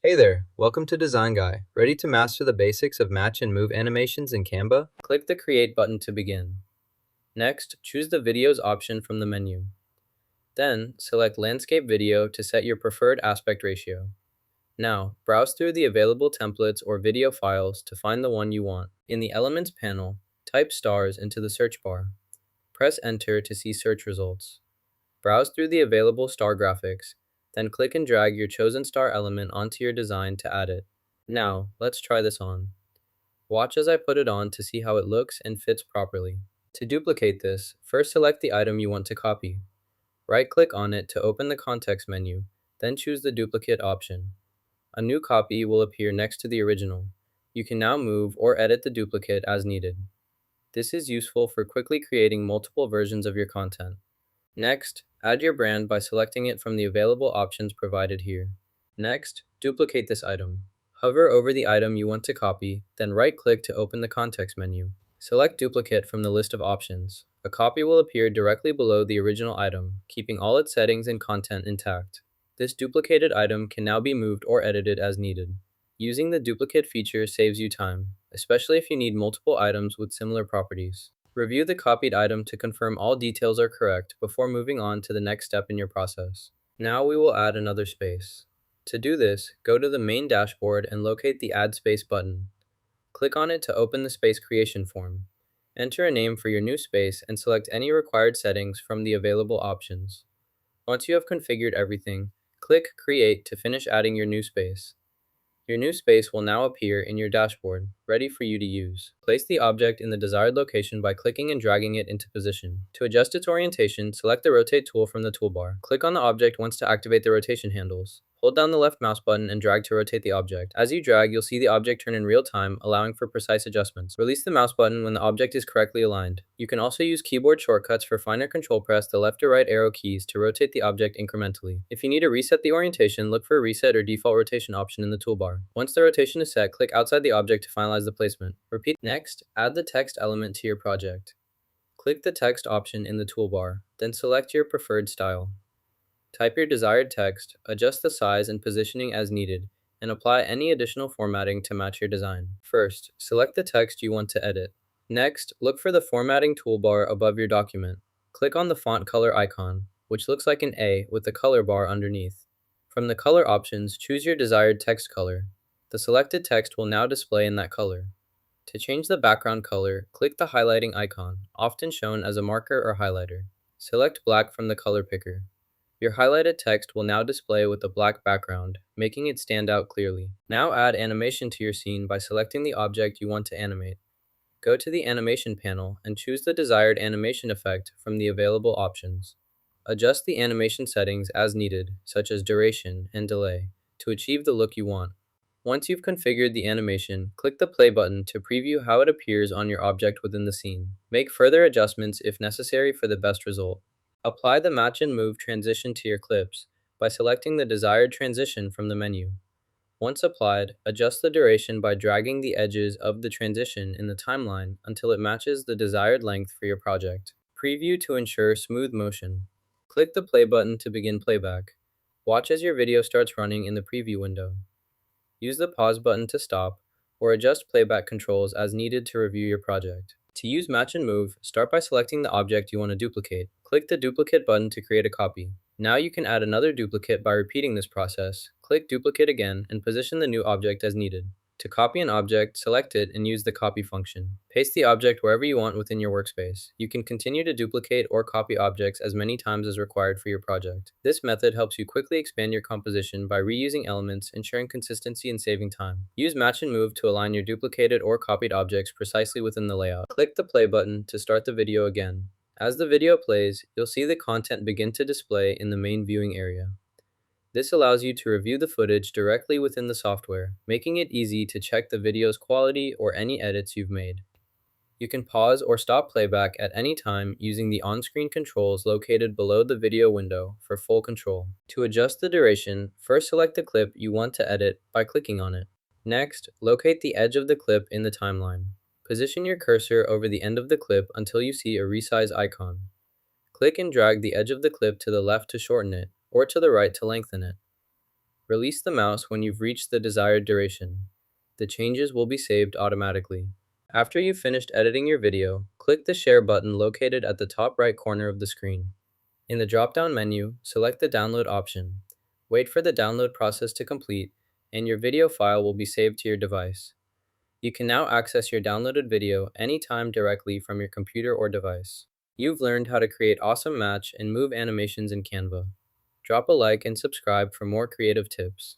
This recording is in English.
Hey there, welcome to Design Guy. Ready to master the basics of match and move animations in Canva? Click the Create button to begin. Next, choose the Videos option from the menu. Then, select Landscape Video to set your preferred aspect ratio. Now, browse through the available templates or video files to find the one you want. In the Elements panel, type stars into the search bar. Press Enter to see search results. Browse through the available star graphics, then click and drag your chosen star element onto your design to add it. Now, let's try this on. Watch as I put it on to see how it looks and fits properly. To duplicate this, first select the item you want to copy. Right-click on it to open the context menu, then choose the duplicate option. A new copy will appear next to the original. You can now move or edit the duplicate as needed. This is useful for quickly creating multiple versions of your content. Next, add your brand by selecting it from the available options provided here. Next, duplicate this item. Hover over the item you want to copy, then right-click to open the context menu. Select Duplicate from the list of options. A copy will appear directly below the original item, keeping all its settings and content intact. This duplicated item can now be moved or edited as needed. Using the duplicate feature saves you time, especially if you need multiple items with similar properties. Review the copied item to confirm all details are correct before moving on to the next step in your process. Now we will add another space. To do this, go to the main dashboard and locate the Add Space button. Click on it to open the space creation form. Enter a name for your new space and select any required settings from the available options. Once you have configured everything, click Create to finish adding your new space. Your new space will now appear in your dashboard, ready for you to use. Place the object in the desired location by clicking and dragging it into position. To adjust its orientation, select the Rotate tool from the toolbar. Click on the object once to activate the rotation handles. Hold down the left mouse button and drag to rotate the object. As you drag, you'll see the object turn in real time, allowing for precise adjustments. Release the mouse button when the object is correctly aligned. You can also use keyboard shortcuts for finer control. Press the left or right arrow keys to rotate the object incrementally. If you need to reset the orientation, look for a reset or default rotation option in the toolbar. Once the rotation is set, click outside the object to finalize the placement. Repeat. Next, add the text element to your project. Click the text option in the toolbar, then select your preferred style. Type your desired text, adjust the size and positioning as needed, and apply any additional formatting to match your design. First, select the text you want to edit. Next, look for the formatting toolbar above your document. Click on the font color icon, which looks like an A with the color bar underneath. From the color options, choose your desired text color. The selected text will now display in that color. To change the background color, click the highlighting icon, often shown as a marker or highlighter. Select black from the color picker. Your highlighted text will now display with a black background, making it stand out clearly. Now add animation to your scene by selecting the object you want to animate. Go to the Animation panel and choose the desired animation effect from the available options. Adjust the animation settings as needed, such as duration and delay, to achieve the look you want. Once you've configured the animation, click the play button to preview how it appears on your object within the scene. Make further adjustments if necessary for the best result. Apply the Match and Move transition to your clips by selecting the desired transition from the menu. Once applied, adjust the duration by dragging the edges of the transition in the timeline until it matches the desired length for your project. Preview to ensure smooth motion. Click the play button to begin playback. Watch as your video starts running in the preview window. Use the pause button to stop, or adjust playback controls as needed to review your project. To use Match and Move, start by selecting the object you want to duplicate. Click the Duplicate button to create a copy. Now you can add another duplicate by repeating this process. Click Duplicate again and position the new object as needed. To copy an object, select it and use the Copy function. Paste the object wherever you want within your workspace. You can continue to duplicate or copy objects as many times as required for your project. This method helps you quickly expand your composition by reusing elements, ensuring consistency and saving time. Use Match and Move to align your duplicated or copied objects precisely within the layout. Click the play button to start the video again. As the video plays, you'll see the content begin to display in the main viewing area. This allows you to review the footage directly within the software, making it easy to check the video's quality or any edits you've made. You can pause or stop playback at any time using the on-screen controls located below the video window for full control. To adjust the duration, first select the clip you want to edit by clicking on it. Next, locate the edge of the clip in the timeline. Position your cursor over the end of the clip until you see a resize icon. Click and drag the edge of the clip to the left to shorten it, or to the right to lengthen it. Release the mouse when you've reached the desired duration. The changes will be saved automatically. After you've finished editing your video, click the Share button located at the top right corner of the screen. In the drop-down menu, select the Download option. Wait for the download process to complete, and your video file will be saved to your device. You can now access your downloaded video anytime directly from your computer or device. You've learned how to create awesome match and move animations in Canva. Drop a like and subscribe for more creative tips.